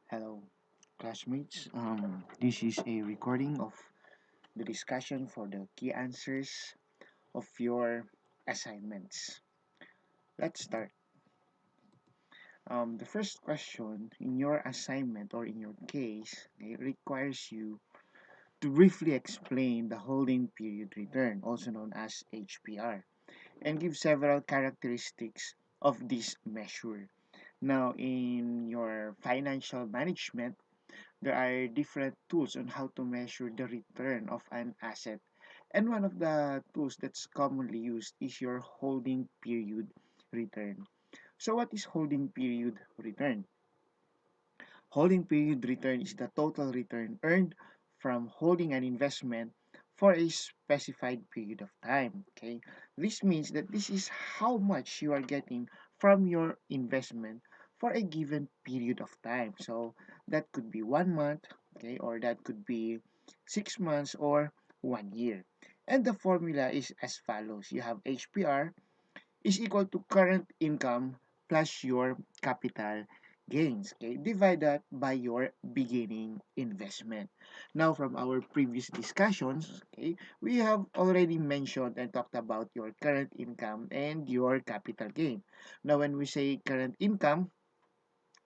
Hello, classmates. This is a recording of the discussion for the key answers of your assignments. Let's start. The first question in your assignment or in your case, it requires you to briefly explain the holding period return, also known as HPR, and give several characteristics of this measure. Now, in your financial management, there are different tools on how to measure the return of an asset. And one of the tools that's commonly used is your holding period return. So what is holding period return? Holding period return is the total return earned from holding an investment for a specified period of time. Okay, this means that this is how much you are getting from your investment for a given period of time. So that could be 1 month, okay, or that could be 6 months or 1 year. And the formula is as follows: you have HPR is equal to current income plus your capital gains. Okay, divide that by your beginning investment. Now, from our previous discussions, okay, we have already mentioned and talked about your current income and your capital gain. Now, when we say current income,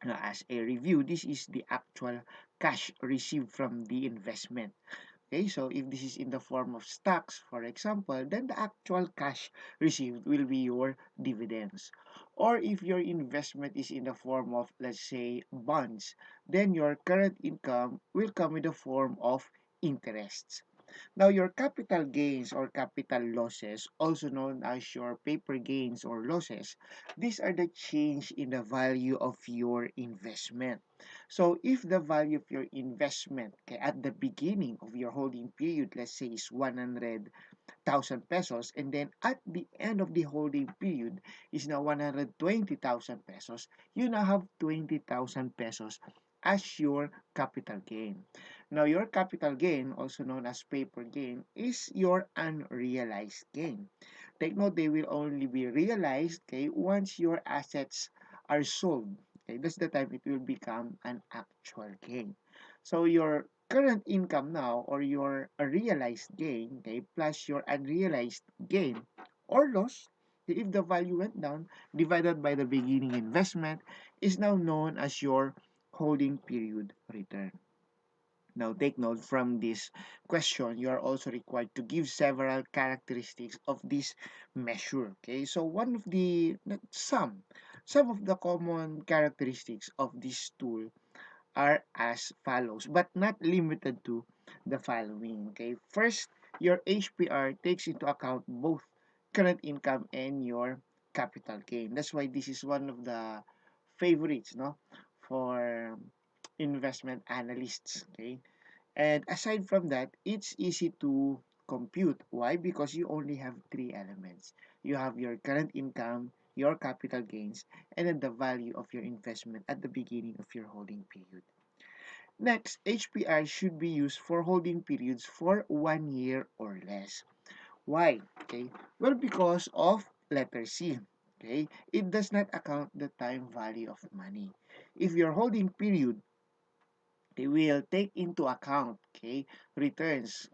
as a review, this is the actual cash received from the investment. Okay, so if this is in the form of stocks, for example, then the actual cash received will be your dividends. Or if your investment is in the form of, let's say, bonds, then your current income will come in the form of interests. Now, your capital gains or capital losses, also known as your paper gains or losses, these are the change in the value of your investment. So, if the value of your investment, okay, at the beginning of your holding period, let's say is 100,000 pesos, and then at the end of the holding period is now 120,000 pesos, you now have 20,000 pesos as your capital gain. Now, your capital gain, also known as paper gain, is your unrealized gain. Take note, they will only be realized, okay, once your assets are sold. Okay, that's the time it will become an actual gain. So your current income now or your realized gain, okay, plus your unrealized gain or loss, okay, if the value went down, divided by the beginning investment, is now known as your holding period return. Now, take note from this question, you are also required to give several characteristics of this measure. Okay, so one of the some of the common characteristics of this tool are as follows, but not limited to the following. Okay, first, your HPR takes into account both current income and your capital gain. That's why this is one of the favorites, no, for investment analysts. Okay, and aside from that, it's easy to compute. Why? Because you only have three elements. You have your current income, your capital gains, and then the value of your investment at the beginning of your holding period. Next, HPR should be used for holding periods for 1 year or less. Why? Okay. Well, because of letter C. Okay. It does not account the time value of money. If your holding period, they will take into account, okay, returns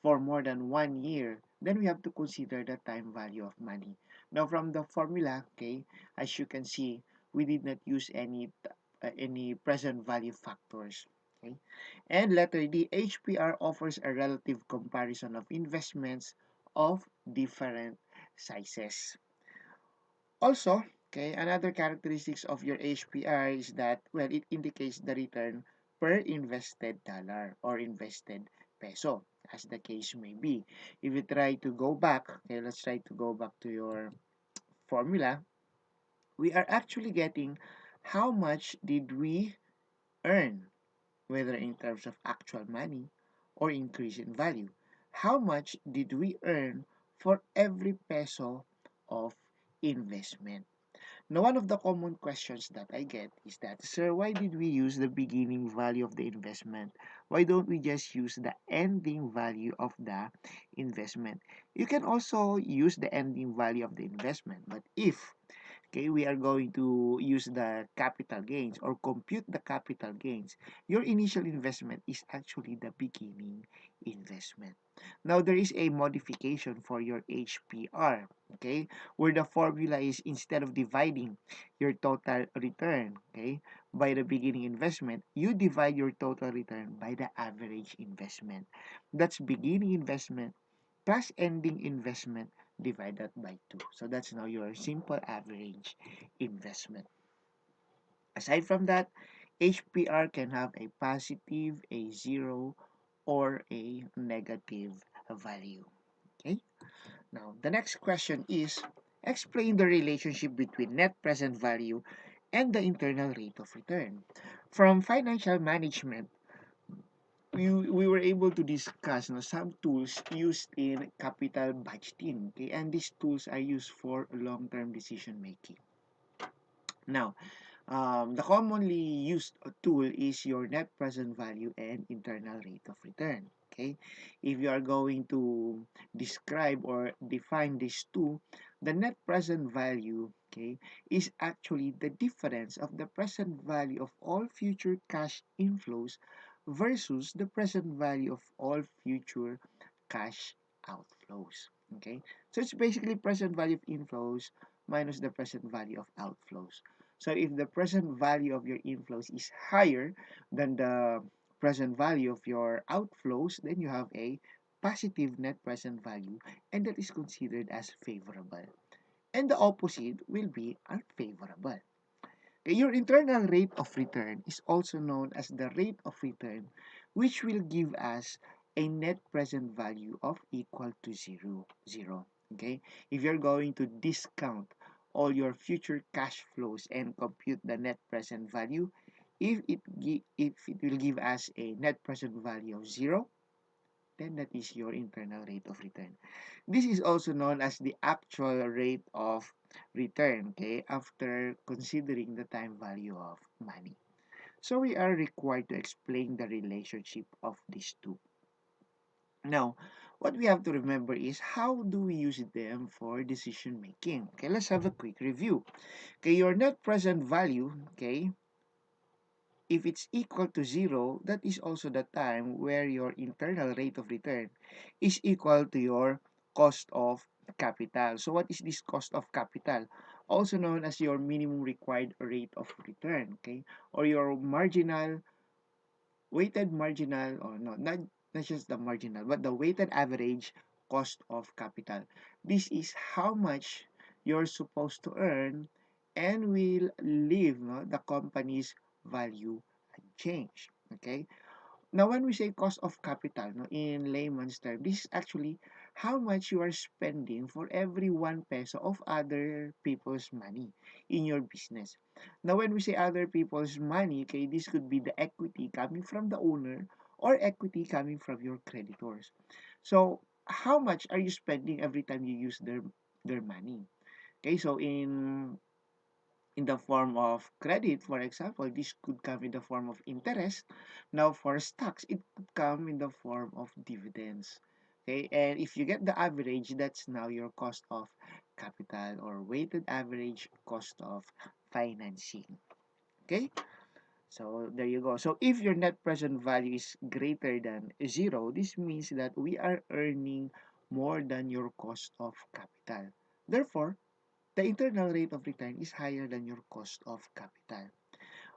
for more than 1 year, then we have to consider the time value of money. Now, from the formula, okay, as you can see, we did not use any present value factors. Okay, and letter D, HPR offers a relative comparison of investments of different sizes. Also, okay, another characteristics of your HPR is that, well, it indicates the return per invested dollar or invested peso, as the case may be. If you try to go back, okay, let's try to go back to your formula, we are actually getting how much did we earn, whether in terms of actual money or increase in value. How much did we earn for every peso of investment? Now, one of the common questions that I get is that, sir, why did we use the beginning value of the investment? Why don't we just use the ending value of the investment? You can also use the ending value of the investment, but if okay, we are going to use the capital gains or compute the capital gains, your initial investment is actually the beginning investment. Now, there is a modification for your HPR, okay, where the formula is instead of dividing your total return, okay, by the beginning investment, you divide your total return by the average investment. That's beginning investment plus ending investment divided by 2. So that's now your simple average investment. Aside from that, HPR can have a positive, a zero, or a negative value. Okay. Now, the next question is explain the relationship between net present value and the internal rate of return. From financial management, we were able to discuss some tools used in capital budgeting. Okay, and these tools are used for long-term decision making. Now, the commonly used tool is your net present value and internal rate of return. Okay, if you are going to describe or define these two, the net present value, okay, is actually the difference of the present value of all future cash inflows versus the present value of all future cash outflows. Okay, so it's basically present value of inflows minus the present value of outflows. So if the present value of your inflows is higher than the present value of your outflows, then you have a positive net present value, and that is considered as favorable. And the opposite will be unfavorable. Your internal rate of return is also known as the rate of return, which will give us a net present value of equal to zero. Okay, if you're going to discount all your future cash flows and compute the net present value, if it will give us a net present value of zero, then that is your internal rate of return. This is also known as the actual rate of return, okay, after considering the time value of money. So we are required to explain the relationship of these two. Now, what we have to remember is how do we use them for decision making? Okay, let's have a quick review. Okay, your net present value, okay, if it's equal to zero, that is also the time where your internal rate of return is equal to your cost of capital. So what is this cost of capital? Also known as your minimum required rate of return, okay? Or your marginal weighted marginal, or no, not just the marginal, but the weighted average cost of capital. This is how much you're supposed to earn and will leave the company's value unchanged. Okay, now, when we say cost of capital, no, in layman's term, this is actually how much you are spending for every 1 peso of other people's money in your business. Now, when we say other people's money, okay, this could be the equity coming from the owner or equity coming from your creditors. So, how much are you spending every time you use their money? Okay, so in the form of credit, for example, this could come in the form of interest. Now, for stocks, it could come in the form of dividends. Okay, and if you get the average, that's now your cost of capital or weighted average cost of financing. Okay, so there you go. So if your net present value is greater than zero, this means that we are earning more than your cost of capital. Therefore, the internal rate of return is higher than your cost of capital.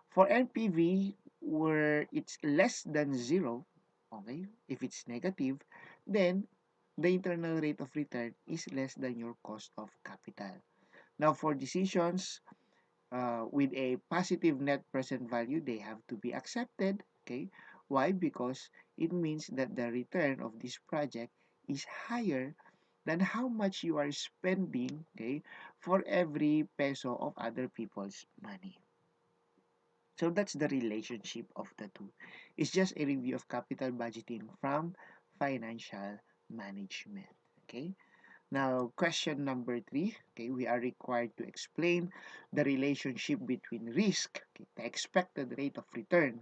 For NPV, where it's less than zero, okay, if it's negative, then the internal rate of return is less than your cost of capital. Now, for decisions with a positive net present value, they have to be accepted. Okay, why? Because it means that the return of this project is higher than how much you are spending, okay, for every peso of other people's money. So that's the relationship of the two. It's just a review of capital budgeting from financial management. Okay. Now, question number 3. Okay, we are required to explain the relationship between risk, okay, the expected rate of return,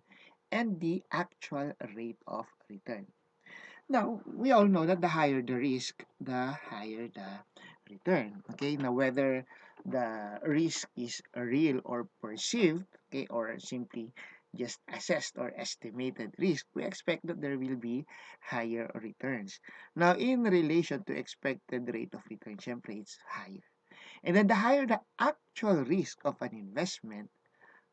and the actual rate of return. Now, we all know that the higher the risk, the higher the return. Okay, now whether the risk is real or perceived, okay, or simply just assessed or estimated risk, we expect that there will be higher returns. Now, in relation to expected rate of return, syempre it's higher. And then the higher the actual risk of an investment,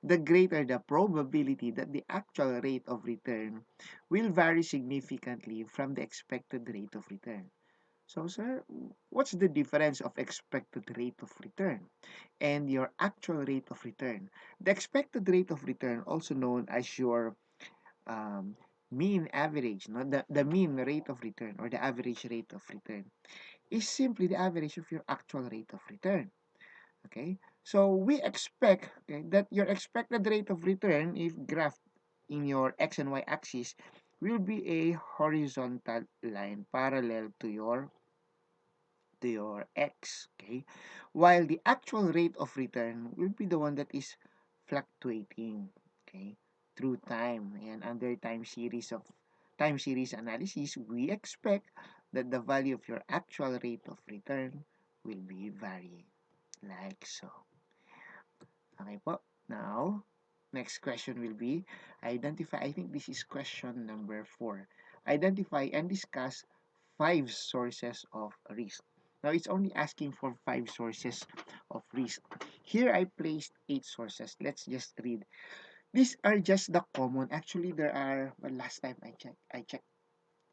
the greater the probability that the actual rate of return will vary significantly from the expected rate of return. So, sir, what's the difference of expected rate of return and your actual rate of return? The expected rate of return, also known as your um, mean average, no? The mean rate of return or the average rate of return, is simply the average of your actual rate of return. Okay? So, we expect, okay, that your expected rate of return, if graphed in your x and y axis, will be a horizontal line parallel to your x, okay, while the actual rate of return will be the one that is fluctuating, okay, through time. And under time series analysis, we expect that the value of your actual rate of return will be varying, like so. Okay po. Now, next question will be identify. I think this is question number 4. Identify and discuss 5 sources of risk. Now, it's only asking for 5 sources of risk. Here, I placed 8 sources. Let's just read. These are just the common. Actually, there are, well, last time I checked,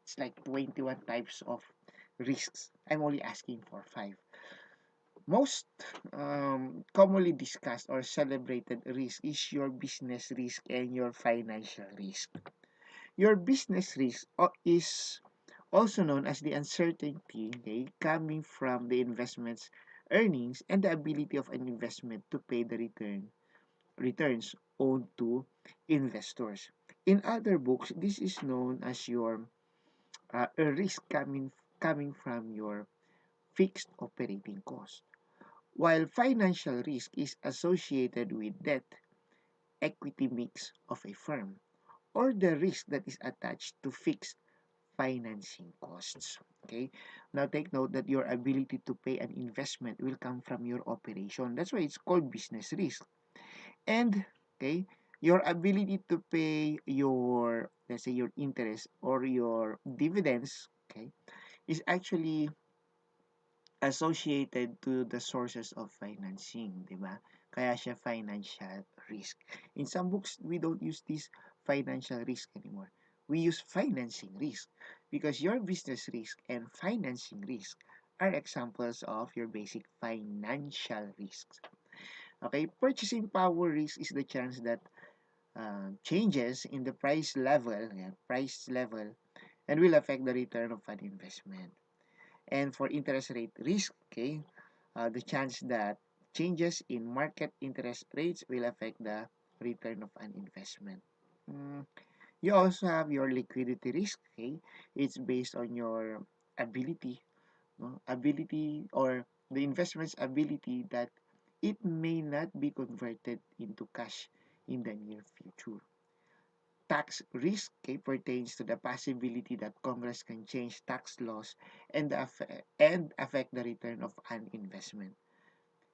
it's like 21 types of risks. I'm only asking for 5. Most commonly discussed or celebrated risk is your business risk and your financial risk. Your business risk is also known as the uncertainty, okay, coming from the investment's earnings and the ability of an investment to pay the returns owed to investors. In other books, this is known as your a risk coming from your fixed operating cost. While financial risk is associated with debt, equity mix of a firm, or the risk that is attached to fixed financing costs. Okay. Now take note that your ability to pay an investment will come from your operation. That's why it's called business risk. And okay, your ability to pay your, let's say, your interest or your dividends, okay, is actually associated to the sources of financing, di ba? Kaya siya financial risk. In some books, we don't use this financial risk anymore. We use financing risk because your business risk and financing risk are examples of your basic financial risks. Okay, purchasing power risk is the chance that changes in the price level, and will affect the return of an investment. And for interest rate risk, okay, the chance that changes in market interest rates will affect the return of an investment. Mm, you also have your liquidity risk, okay? It's based on your ability, no? Ability or the investment's ability that it may not be converted into cash in the near future. Tax risk, okay, pertains to the possibility that Congress can change tax laws and affect the return of an investment.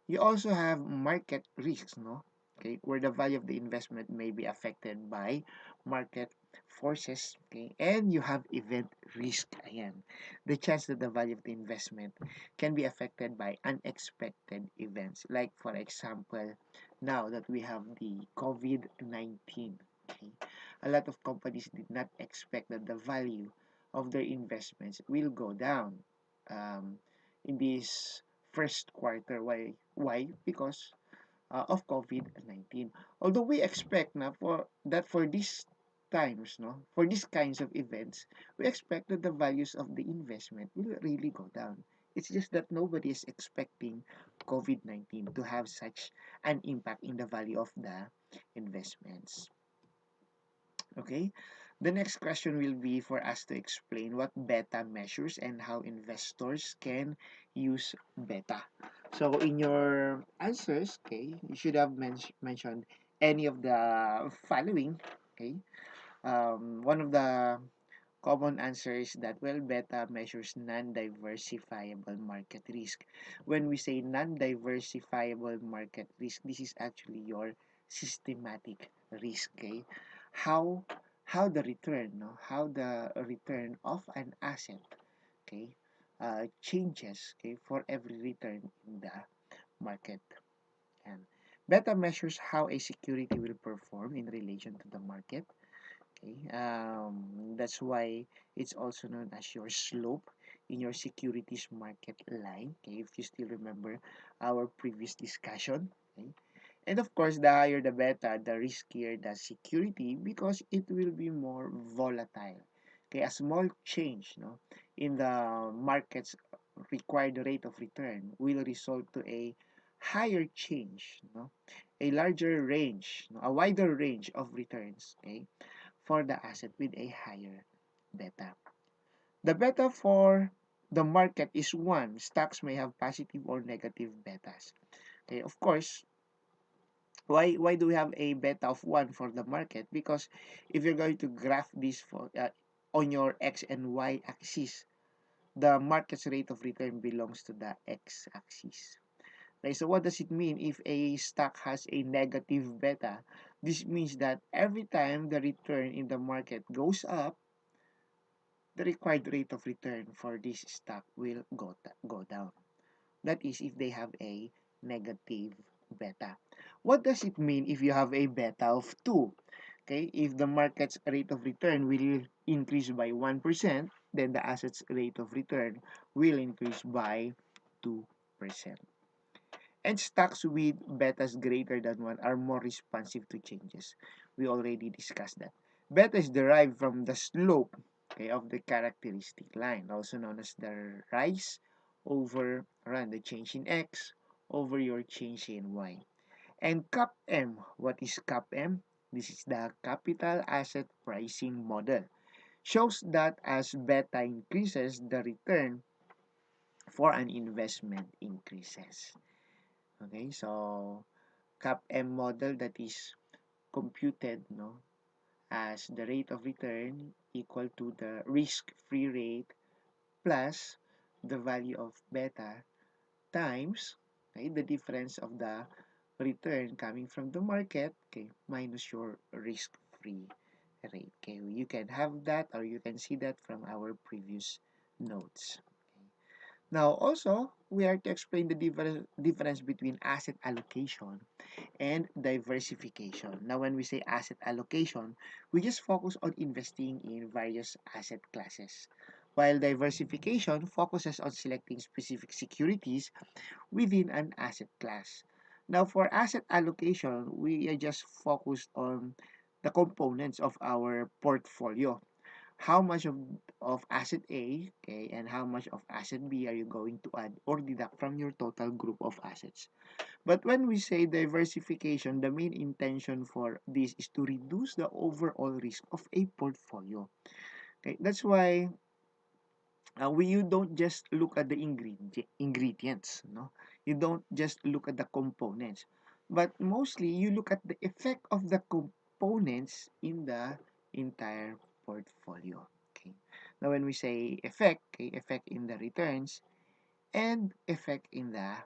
You also have market risks, no? Okay, where the value of the investment may be affected by market forces, okay? And you have event risk, ayan. The chance that the value of the investment can be affected by unexpected events. Like, for example, now that we have the COVID-19, okay? A lot of companies did not expect that the value of their investments will go down um, in this first quarter. Why? Why? Because of COVID-19. Although we expect na for these times, no, for these kinds of events, we expect that the values of the investment will really go down. It's just that nobody is expecting COVID-19 to have such an impact in the value of the investments. Okay. The next question will be for us to explain what beta measures and how investors can use beta. So in your answers, okay, you should have mentioned any of the following. Okay. One of the common answer is that, well, beta measures non-diversifiable market risk. When we say non-diversifiable market risk, this is actually your systematic risk. Okay, how how the return, no, how the return of an asset, okay, changes, okay, for every return in the market. And beta measures how a security will perform in relation to the market. Okay, that's why it's also known as your slope in your securities market line. Okay, if you still remember our previous discussion. Okay, and of course, the higher the beta, the riskier the security because it will be more volatile. Okay, a small change, no, in the market's required rate of return will result to a higher change, no, a larger range, no, a wider range of returns, okay, for the asset with a higher beta. The beta for the market is 1. Stocks may have positive or negative betas. Okay, of course, why do we have a beta of 1 for the market? Because if you're going to graph this for on your x and y axis, the market's rate of return belongs to the x axis. Okay, so what does it mean if a stock has a negative beta? This means that every time the return in the market goes up, the required rate of return for this stock will go down. That is if they have a negative beta. What does it mean if you have a beta of 2? Okay, if the market's rate of return will increase by 1%, then the asset's rate of return will increase by 2%. And stocks with betas greater than 1 are more responsive to changes. We already discussed that. Beta is derived from the slope, okay, of the characteristic line, also known as the rise over run, the change in x over your change in y. And CAPM, what is CAPM? This is the capital asset pricing model. Shows that as beta increases, the return for an investment increases. Okay, so CAPM model, that is computed, no, as the rate of return equal to the risk-free rate plus the value of beta times, okay, the difference of the return coming from the market, okay, minus your risk-free rate. Okay, you can have that or you can see that from our previous notes. Okay. Now also, we are to explain the difference between asset allocation and diversification. Now, when we say asset allocation, we just focus on investing in various asset classes, while diversification focuses on selecting specific securities within an asset class. Now, for asset allocation, we are just focused on the components of our portfolio. How much of asset A, okay, and how much of asset B are you going to add or deduct from your total group of assets? But when we say diversification, the main intention for this is to reduce the overall risk of a portfolio. Okay, that's why you don't just look at the ingredients, no? You don't just look at the components, but mostly you look at the effect of the components in the entire portfolio. Okay. Now, when we say effect, okay, effect in the returns and effect in the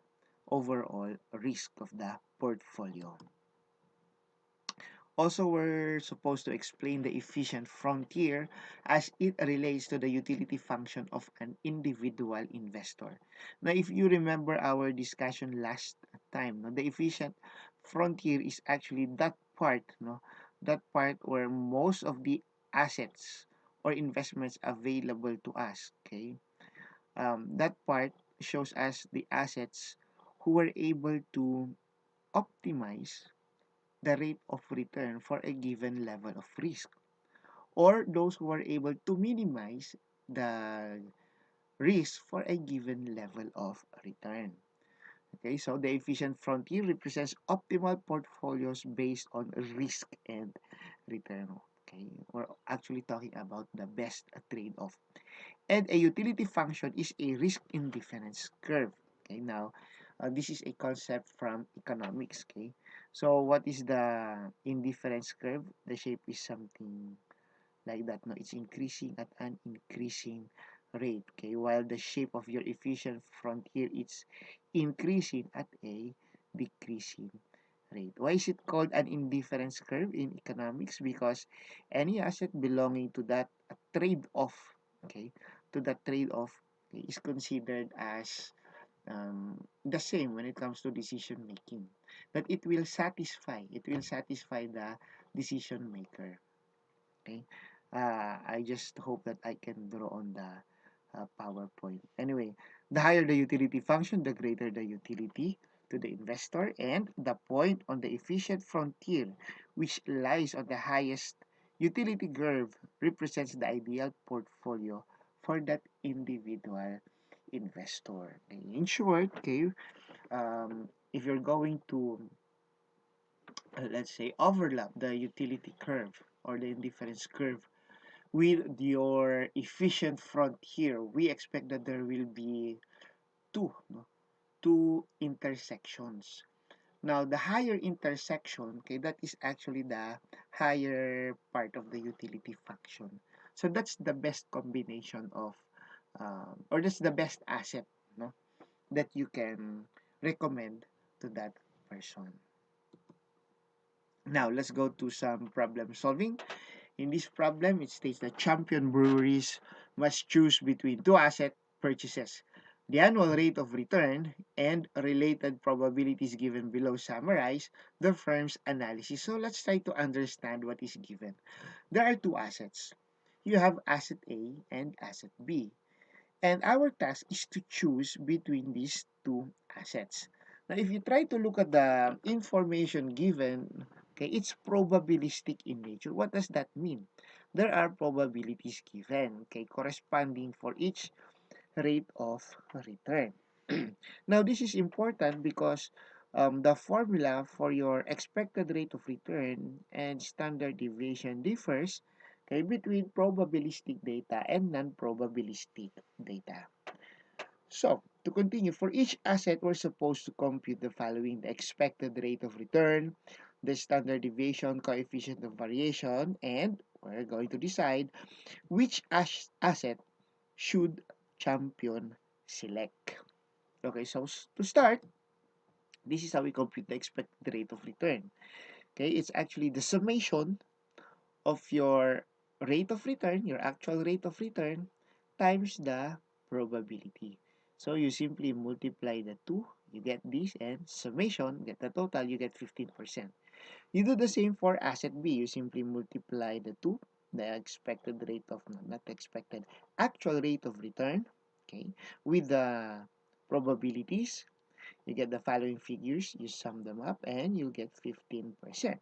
overall risk of the portfolio. Also, we're supposed to explain the efficient frontier as it relates to the utility function of an individual investor. Now, if you remember our discussion last time, no, the efficient frontier is actually that part, no, that part where most of the assets or investments available to us, okay, that part shows us the assets who were able to optimize the rate of return for a given level of risk, or those who are able to minimize the risk for a given level of return. Okay, so the efficient frontier represents optimal portfolios based on risk and return. Okay, we're actually talking about the best trade-off. And a utility function is a risk indifference curve. Okay, now this is a concept from economics. Okay, so what is the indifference curve? The shape is something like that. No, it's increasing at an increasing rate. Okay, while the shape of your efficient frontier is increasing at a decreasing rate. Why is it called an indifference curve in economics? Because any asset belonging to that trade-off, okay, to that trade-off, okay, is considered as the same when it comes to decision making. That it will satisfy the decision maker. Okay, I just hope that I can draw on the PowerPoint. Anyway, the higher the utility function, the greater the utility to the investor, and the point on the efficient frontier, which lies on the highest utility curve, represents the ideal portfolio for that individual investor. Okay, in short, okay, if you're going to let's say overlap the utility curve or the indifference curve with your efficient frontier, we expect that there will be two, no? Two intersections. Now, the higher intersection, okay, that is actually the higher part of the utility function. So that's the best combination of, or that's the best asset, no, that you can recommend to that person. Now, let's go to some problem solving. In this problem, it states that champion breweries must choose between two asset purchases. The annual rate of return and related probabilities given below summarize the firm's analysis. So let's try to understand what is given. There are two assets. You have asset A and asset B. And our task is to choose between these two assets. Now, if you try to look at the information given, okay, it's probabilistic in nature. What does that mean? There are probabilities given, okay, corresponding for each rate of return. Now, this is important because the formula for your expected rate of return and standard deviation differs, okay, between probabilistic data and non-probabilistic data. So, to continue, for each asset, we're supposed to compute the following: the expected rate of return, the standard deviation, coefficient of variation, and we're going to decide which asset should champion select. Okay, so to start, this is how we compute the expected rate of return. Okay, it's actually the summation of your rate of return, your actual rate of return, times the probability. So you simply multiply the two, you get this, and summation, get the total, you get 15%. You do the same for asset B. You simply multiply the two, the expected rate of, not expected, actual rate of return, okay, with the probabilities. You get the following figures, you sum them up, and you get 15%.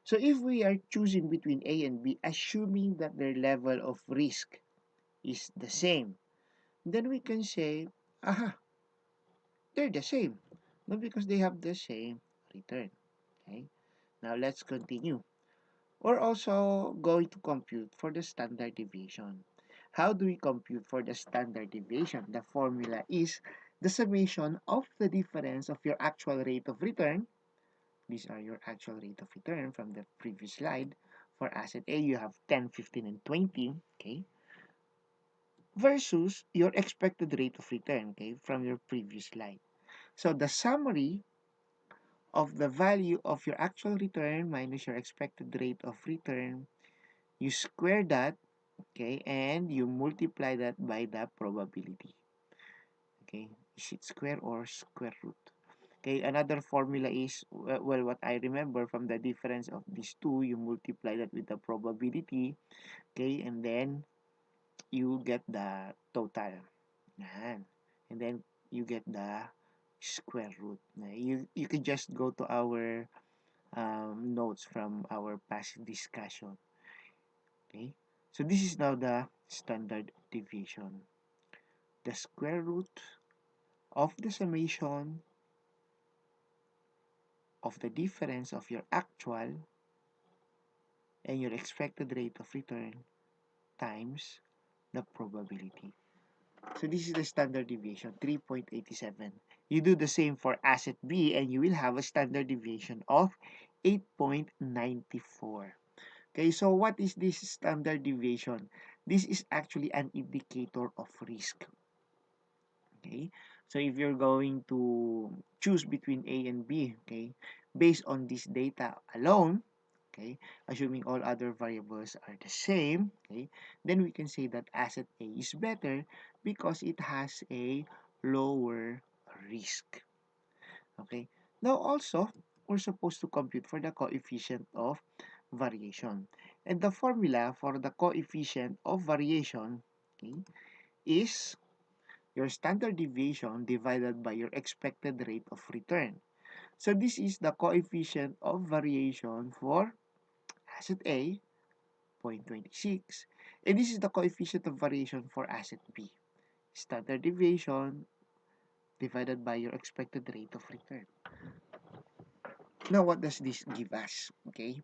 So if we are choosing between A and B, assuming that their level of risk is the same, then we can say, aha, they're the same. No, because they have the same return. Okay. Now let's continue. We're also going to compute for the standard deviation. How do we compute for the standard deviation? The formula is the summation of the difference of your actual rate of return. These are your actual rate of return from the previous slide. For asset A, you have 10, 15, and 20, okay, versus your expected rate of return, okay, from your previous slide. So the summary of the value of your actual return minus your expected rate of return, you square that, okay, and you multiply that by the probability. Okay, is it square or square root? Okay, another formula is, well, what I remember from the difference of these two, you multiply that with the probability, okay, and then you get the total. Yan. And then you get the square root. You can just go to our notes from our past discussion. Okay, so this is now the standard deviation. The square root of the summation of the difference of your actual and your expected rate of return times the probability. So this is the standard deviation, 3.87. You do the same for asset B and you will have a standard deviation of 8.94. Okay, so what is this standard deviation? This is actually an indicator of risk. Okay, so if you're going to choose between A and B, okay, based on this data alone, okay, assuming all other variables are the same, okay, then we can say that asset A is better because it has a lower risk. Okay, now also we're supposed to compute for the coefficient of variation, and the formula for the coefficient of variation, okay, is your standard deviation divided by your expected rate of return. So this is the coefficient of variation for asset A, 0.26, and this is the coefficient of variation for asset B, standard deviation divided by your expected rate of return. Now, what does this give us? Okay,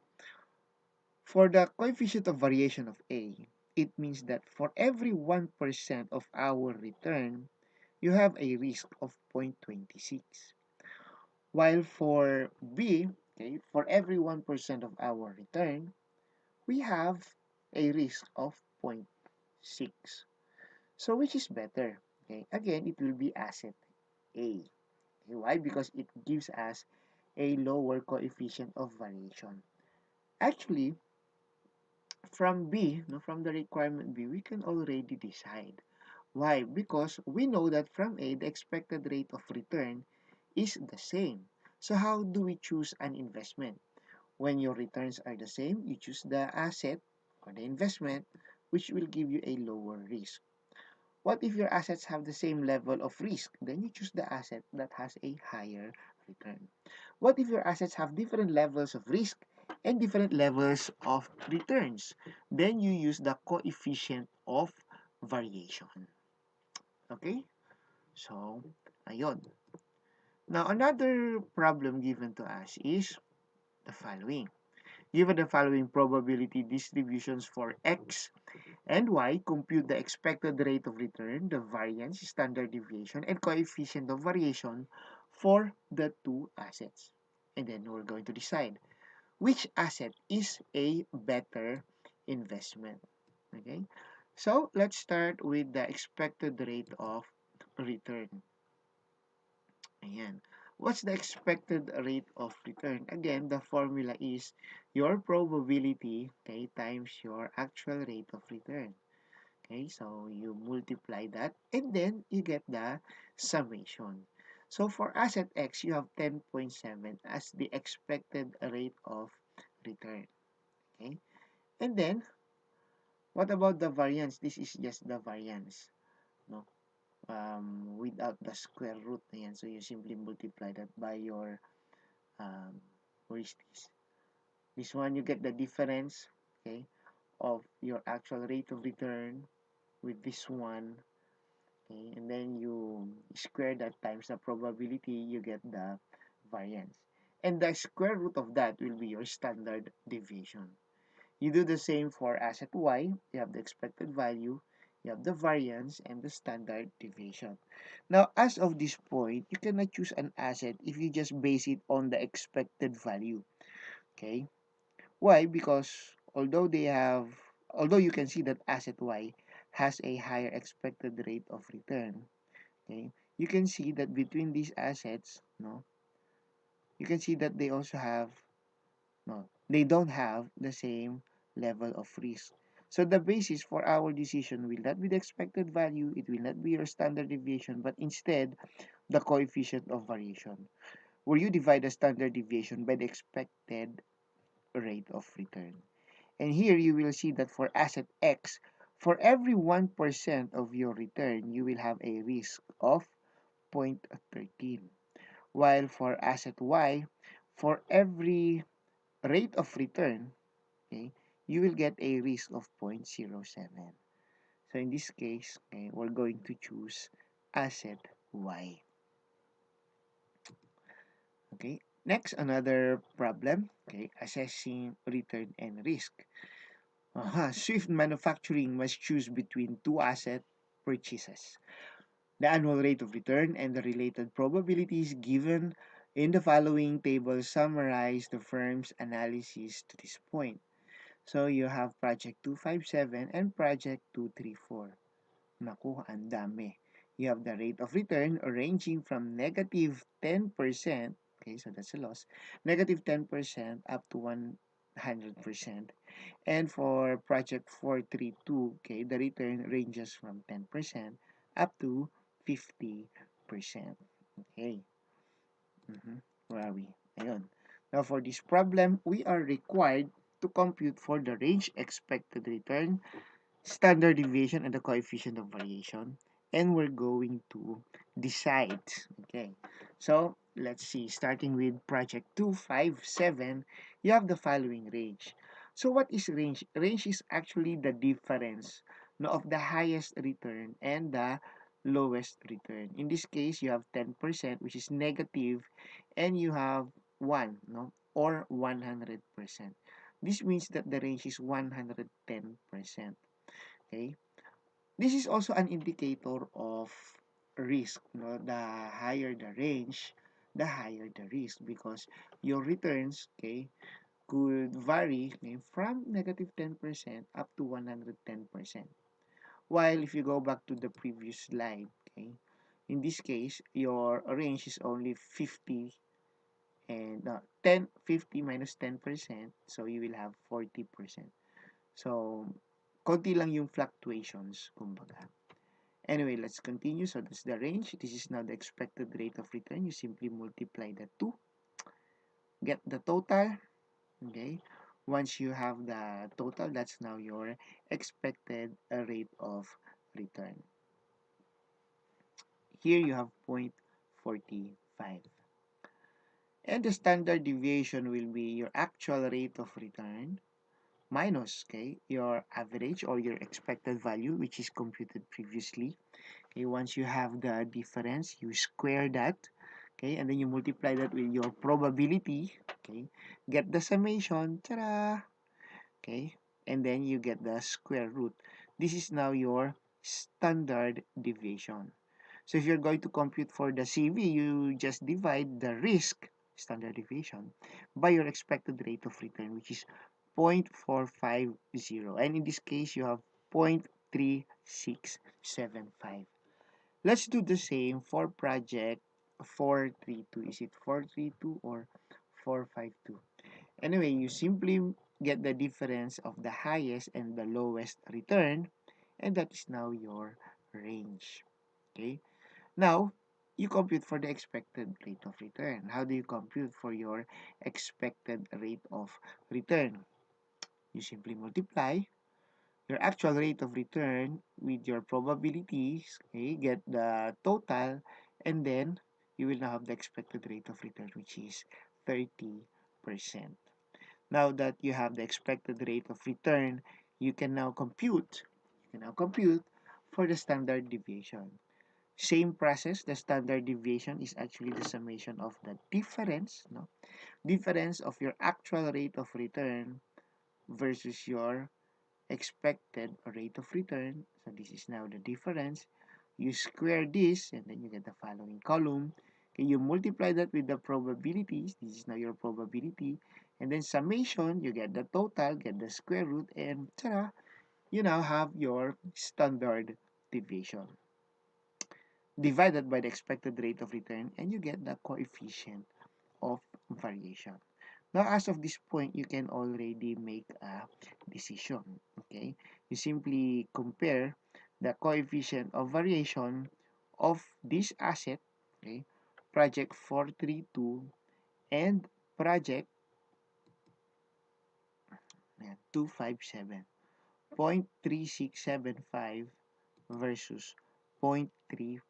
for the coefficient of variation of A, it means that for every 1% of our return, you have a risk of 0.26. While for B, okay, for every 1% of our return, we have a risk of zero point 0.6. So which is better? Okay, again, it will be asset A. Okay, why? Because it gives us a lower coefficient of variation. Actually, from B, no, from the requirement B, we can already decide. Why? Because we know that from A, the expected rate of return is the same. So how do we choose an investment? When your returns are the same, you choose the asset or the investment, which will give you a lower risk. What if your assets have the same level of risk? Then you choose the asset that has a higher return. What if your assets have different levels of risk and different levels of returns? Then you use the coefficient of variation. Okay? So, ayun. Now, another problem given to us is the following. Given the following probability distributions for X and Y, compute the expected rate of return, the variance, standard deviation, and coefficient of variation for the two assets. And then we're going to decide which asset is a better investment. Okay? So, let's start with the expected rate of return. Ayan. What's the expected rate of return? Again, the formula is your probability, okay, times your actual rate of return. Okay, so you multiply that and then you get the summation. So for asset X, you have 10.7 as the expected rate of return. Okay, and then what about the variance? This is just the variance, no? Without the square root. Ayan. So you simply multiply that by your, where is this? This one, you get the difference, okay, of your actual rate of return with this one, okay, and then you square that times the probability, you get the variance. And the square root of that will be your standard deviation. You do the same for asset Y. You have the expected value, you have the variance, and the standard deviation. Now, as of this point, you cannot choose an asset if you just base it on the expected value. Okay? Why? Because although you can see that asset Y has a higher expected rate of return, okay, you can see that between these assets, no, you can see that they also have, no, they don't have the same level of risk. So the basis for our decision will not be the expected value, it will not be your standard deviation, but instead the coefficient of variation, where you divide the standard deviation by the expected rate of return. And here you will see that for asset X, for every 1% of your return, you will have a risk of 0.13. While for asset Y, for every rate of return, okay, you will get a risk of 0.07. So in this case, okay, we're going to choose asset Y. Okay, next, another problem, okay, assessing return and risk. Swift Manufacturing must choose between two asset purchases. The annual rate of return and the related probabilities given in the following table summarize the firm's analysis to this point. So you have project 257 and project 234. Naku, ang dami. You have the rate of return ranging from negative 10%, okay, so that's a loss, negative 10% up to 100%. And for project 432, okay, the return ranges from 10% up to 50%. Okay. Where are we? Ayun. Now, for this problem, we are required to compute for the range expected return, standard deviation, and the coefficient of variation. And we're going to decide. Okay. So, let's see. Starting with project 257, you have the following range. So, what is range? Range is actually the difference, no, of the highest return and the lowest return. In this case, you have 10%, which is negative, and you have 1, no, or 100%. This means that the range is 110%. Okay. This is also an indicator of risk. No? The higher the range, the higher the risk, because your returns, okay, could vary, okay, from negative 10% up to 110%. While if you go back to the previous slide, okay, in this case, your range is only 50 and 50 minus 10%, so you will have 40%. So, konti lang yung fluctuations, kumbaga. Anyway, let's continue. So, that's the range. This is now the expected rate of return. You simply multiply the two, get the total, okay? Once you have the total, that's now your expected rate of return. Here you have 0.45. And the standard deviation will be your actual rate of return minus, okay, your average or your expected value, which is computed previously. Okay, once you have the difference, you square that, okay, and then you multiply that with your probability, okay, get the summation, ta-da, okay, and then you get the square root. This is now your standard deviation. So if you're going to compute for the CV, you just divide the risk, standard deviation, by your expected rate of return, which is 0.450. And in this case, you have 0.3675. Let's do the same for project 432. Is it 432 or 452? Anyway, you simply get the difference of the highest and the lowest return, and that is now your range. Okay. Now, you compute for the expected rate of return. How do you compute for your expected rate of return? You simply multiply your actual rate of return with your probabilities, okay, get the total, and then you will now have the expected rate of return, which is 30%. Now that you have the expected rate of return, you can now compute for the standard deviation. Same process, the standard deviation is actually the summation of the difference, no? Difference of your actual rate of return versus your expected rate of return. So this is now the difference. You square this and then you get the following column. Okay, you multiply that with the probabilities. This is now your probability. And then summation, you get the total, get the square root, and ta-da, you now have your standard deviation divided by the expected rate of return, and you get the coefficient of variation. Now, as of this point, you can already make a decision, okay? You simply compare the coefficient of variation of this asset, okay, project 432 and project 257, 0.3675 versus 0.35.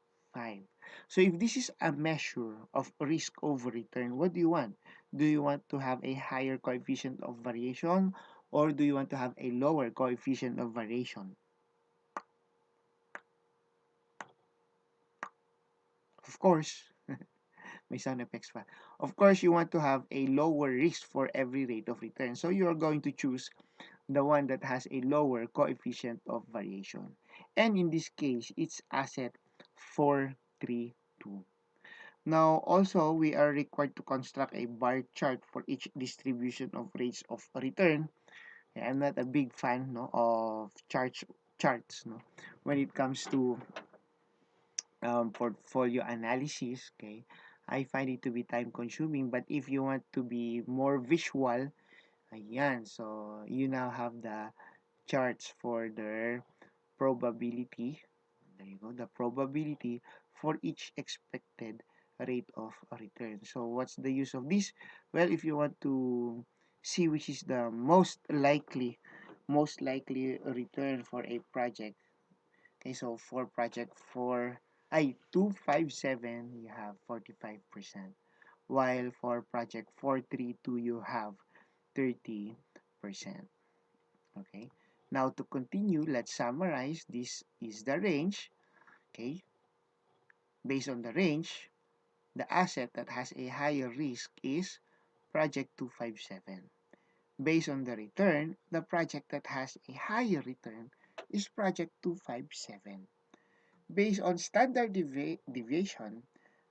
So if this is a measure of risk over return, what do you want? Do you want to have a higher coefficient of variation, or do you want to have a lower coefficient of variation? Of course, may sound effects pa. Of course, you want to have a lower risk for every rate of return. So you are going to choose the one that has a lower coefficient of variation. And in this case, it's asset 432. Now, also, we are required to construct a bar chart for each distribution of rates of return. Okay, I'm not a big fan, no, of charts, no, when it comes to portfolio analysis. Okay, I find it to be time consuming, but if you want to be more visual, ayan, so you now have the charts for the probability. There you go, the probability for each expected rate of return. So what's the use of this? Well, if you want to see which is the most likely return for a project. Okay, so for project 4, 257, you have 45%, while for project 432, you have 30%. Okay, now to continue, let's summarize. This is the range. Okay, based on the range, the asset that has a higher risk is project 257. Based on the return, the project that has a higher return is project 257. Based on standard deviation,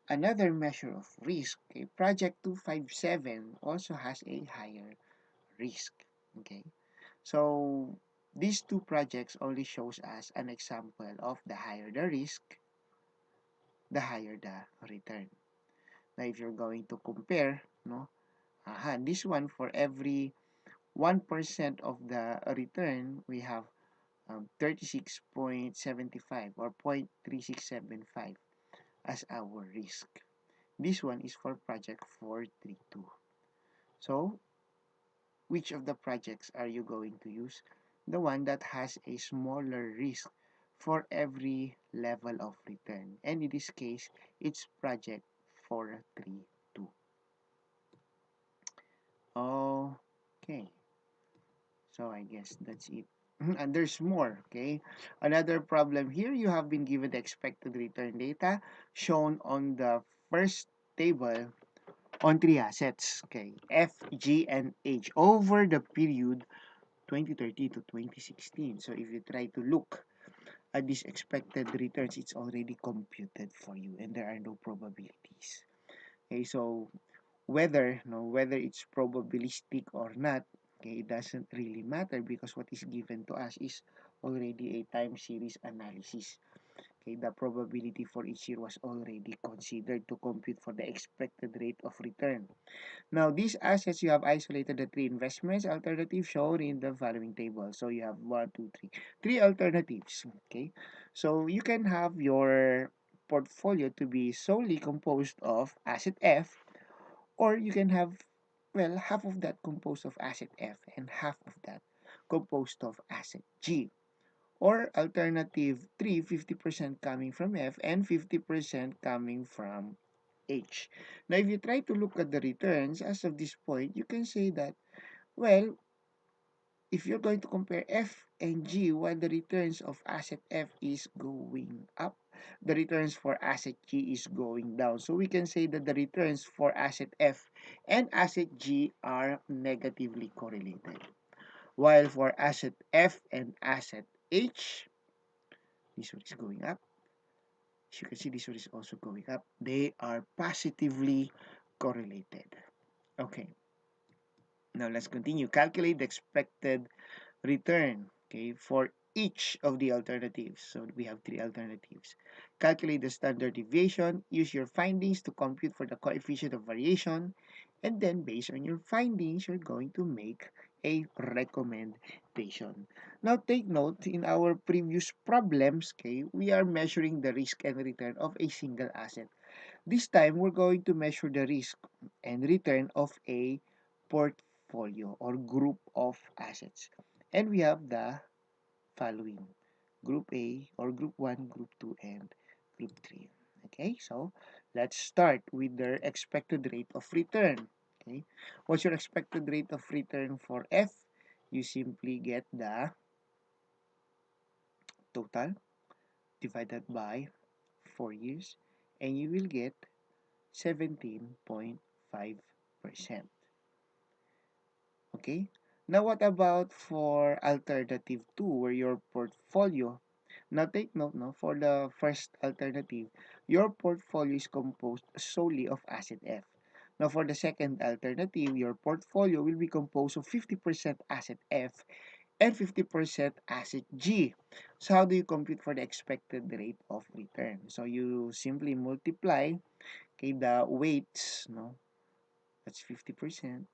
another measure of risk, okay, project 257 also has a higher risk. Okay, so these two projects only shows us an example of the higher the risk, the higher the return. Now, if you're going to compare, no, this one for every 1% of the return, we have 36.75 or 0.3675 as our risk. This one is for project 432. So, which of the projects are you going to use? The one that has a smaller risk for every level of return. And in this case, it's project 432. Okay, so I guess that's it. And there's more, okay? Another problem here, you have been given the expected return data shown on the first table on three assets, okay? F, G, and H over the period 2013 to 2016. So if you try to look at these expected returns, it's already computed for you and there are no probabilities. Okay, so whether it's probabilistic or not, okay, it doesn't really matter because what is given to us is already a time series analysis. Okay, the probability for each year was already considered to compute for the expected rate of return. Now, these assets, you have isolated the three investments alternatives shown in the following table. So you have one, two, three alternatives. Okay, so you can have your portfolio to be solely composed of asset F, or you can have, well, half of that composed of asset F and half of that composed of asset G. Or alternative 3, 50% coming from F and 50% coming from H. Now, if you try to look at the returns as of this point, you can say that, well, if you're going to compare F and G, while the returns of asset F is going up, the returns for asset G is going down. So we can say that the returns for asset F and asset G are negatively correlated. While for asset F and asset H, this one is going up. As you can see, this one is also going up. They are positively correlated. Okay, now let's continue. Calculate the expected return, okay, for each of the alternatives. So we have three alternatives. Calculate the standard deviation. Use your findings to compute for the coefficient of variation. And then based on your findings, you're going to make a recommendation. Now take note, in our previous problems, okay, we are measuring the risk and return of a single asset. This time, we're going to measure the risk and return of a portfolio or group of assets. And we have the following: Group A or Group 1, Group 2, and Group 3. Okay, so let's start with their expected rate of return. Okay, what's your expected rate of return for F? You simply get the total divided by 4 years and you will get 17.5%. Okay? Now, what about for alternative 2, where your portfolio, now take note, no, for the first alternative, your portfolio is composed solely of asset F. Now, for the second alternative, your portfolio will be composed of 50% asset F and 50% asset G. So how do you compute for the expected rate of return? So you simply multiply, okay, the weights, no, that's 50%,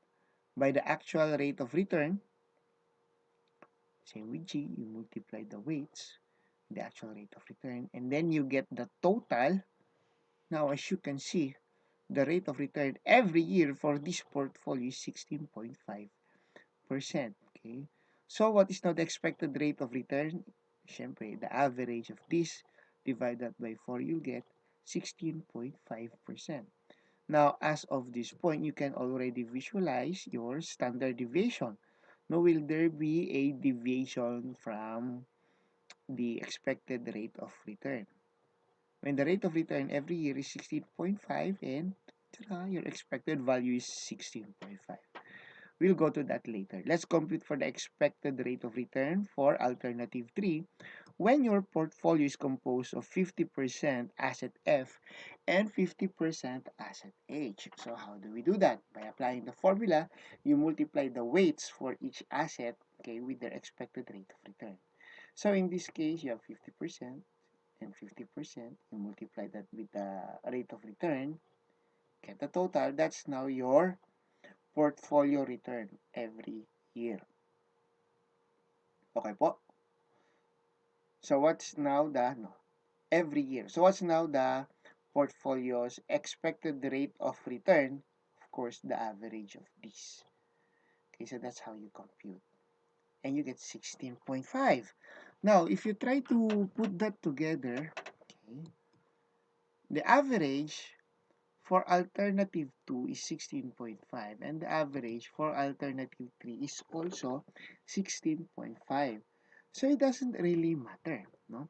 by the actual rate of return. Same with G, you multiply the weights, the actual rate of return, and then you get the total. Now, as you can see, the rate of return every year for this portfolio is 16.5%. Okay. So what is now the expected rate of return? Siyempre, the average of this divided by 4, you get 16.5%. Now, as of this point, you can already visualize your standard deviation. Now, will there be a deviation from the expected rate of return? When the rate of return every year is 16.5 and your expected value is 16.5. We'll go to that later. Let's compute for the expected rate of return for alternative 3 when your portfolio is composed of 50% asset F and 50% asset H. So how do we do that? By applying the formula, you multiply the weights for each asset, okay, with their expected rate of return. So in this case, you have 50% and 50%. You multiply that with the rate of return, get the total. That's now your portfolio return every year. Okay po? So what's now the, no, every year. So what's now the portfolio's expected rate of return? Of course, the average of this. Okay, so that's how you compute. And you get 16.5. Now, if you try to put that together, okay, the average for alternative 2 is 16.5 and the average for alternative 3 is also 16.5. So it doesn't really matter, no?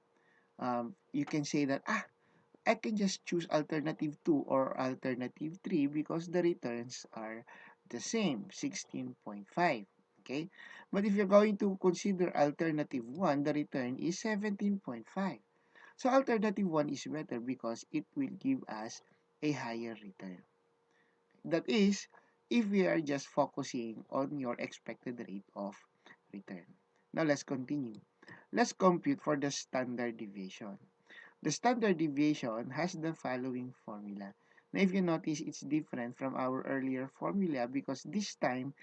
You can say that, I can just choose alternative 2 or alternative 3 because the returns are the same, 16.5. Okay? But if you're going to consider alternative 1, the return is 17.5. So alternative 1 is better because it will give us a higher return. That is, if we are just focusing on your expected rate of return. Now let's continue. Let's compute for the standard deviation. The standard deviation has the following formula. Now, if you notice, it's different from our earlier formula because this time,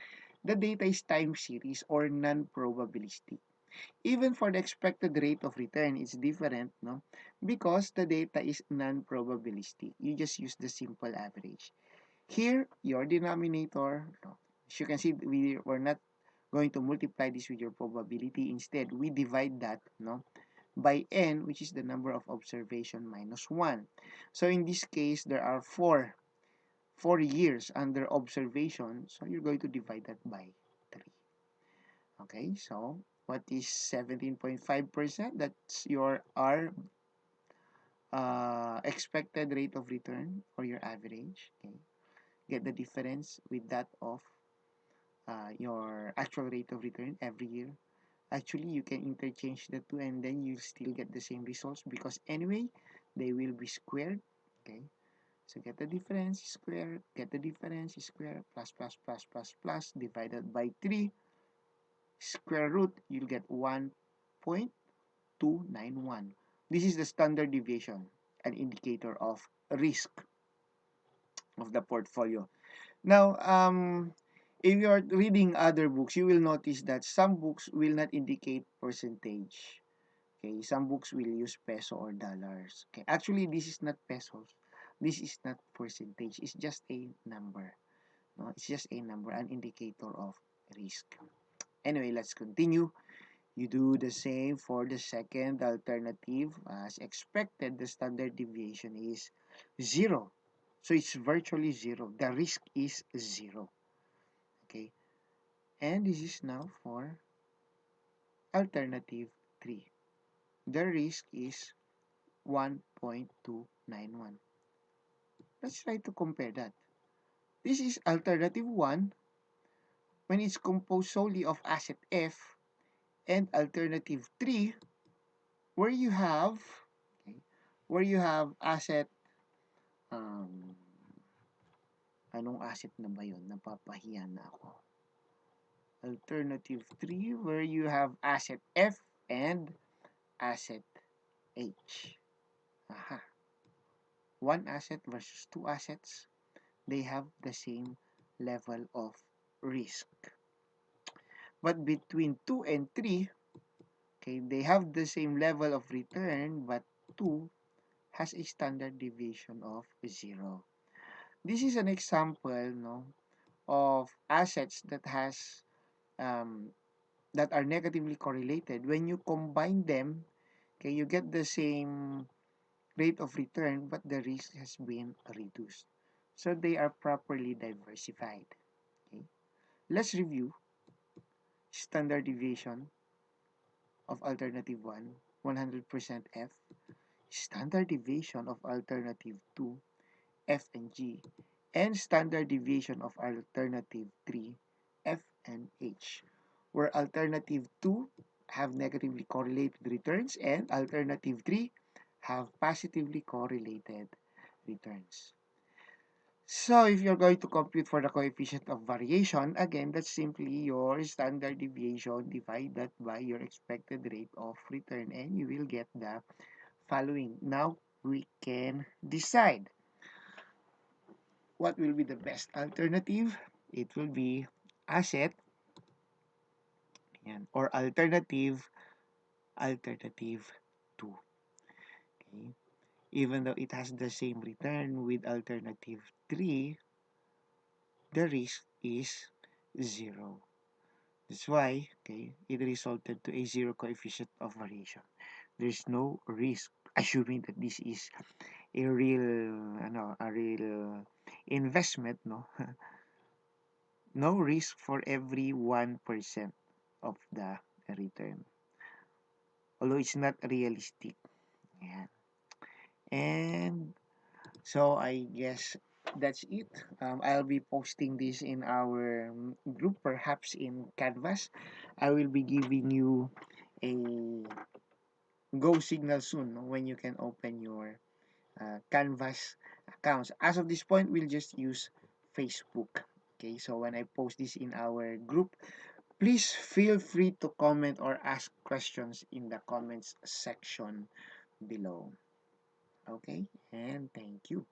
the data is time series or non-probabilistic. Even for the expected rate of return, it's different, no? Because the data is non-probabilistic. You just use the simple average. Here, your denominator, no, as you can see, we're not going to multiply this with your probability. Instead, we divide that, no, by n, which is the number of observation minus 1. So in this case, there are 4 years under observation. So you're going to divide that by 3. Okay, so what is 17.5%? That's your R expected rate of return or your average. Okay, get the difference with that of your actual rate of return every year. Actually, you can interchange the two and then you still get the same results because anyway, they will be squared. Okay, so get the difference squared, get the difference squared, plus, plus, plus, plus, plus, divided by 3, square root, you'll get 1.291. This is the standard deviation, an indicator of risk of the portfolio. Now, if you are reading other books, you will notice that some books will not indicate percentage. Okay, some books will use peso or dollars. Okay, actually, this is not pesos. This is not percentage. It's just a number. No, it's just a number, an indicator of risk. Anyway, let's continue. You do the same for the second alternative. As expected, the standard deviation is 0. So it's virtually 0. The risk is 0. Okay. And this is now for alternative 3. The risk is 1.291. Let's try to compare that. This is alternative 1 when it's composed solely of asset F, and alternative 3 where you have, okay, where you have asset um, Anong asset na ba yun? Napapahiya na ako. Alternative 3, where you have asset F and asset H. Aha. One asset versus two assets, they have the same level of risk. But between 2 and 3, okay, they have the same level of return, but 2 has a standard deviation of 0. This is an example, no, of assets that has that are negatively correlated. When you combine them, okay, you get the same rate of return, but the risk has been reduced. So they are properly diversified. Okay, let's review standard deviation of alternative 1, 100% F, standard deviation of alternative 2, F and G, and standard deviation of alternative 3, F and H, where alternative 2 have negatively correlated returns and alternative 3 have positively correlated returns. So if you're going to compute for the coefficient of variation, again, that's simply your standard deviation divided by your expected rate of return, and you will get the following. Now we can decide what will be the best alternative. It will be asset or alternative 2. Okay? Even though it has the same return with alternative 3, the risk is 0. That's why, okay, it resulted to a 0 coefficient of variation. There's no risk, assuming that this is a real investment, no, no risk for every 1% of the return. Although it's not realistic. Yeah. And so I guess that's it. I'll be posting this in our group, perhaps in Canvas. I will be giving you a go signal soon, no, when you can open your Canvas accounts. As of this point, we'll just use Facebook. Okay, so when I post this in our group, please feel free to comment or ask questions in the comments section below. Okay, and thank you.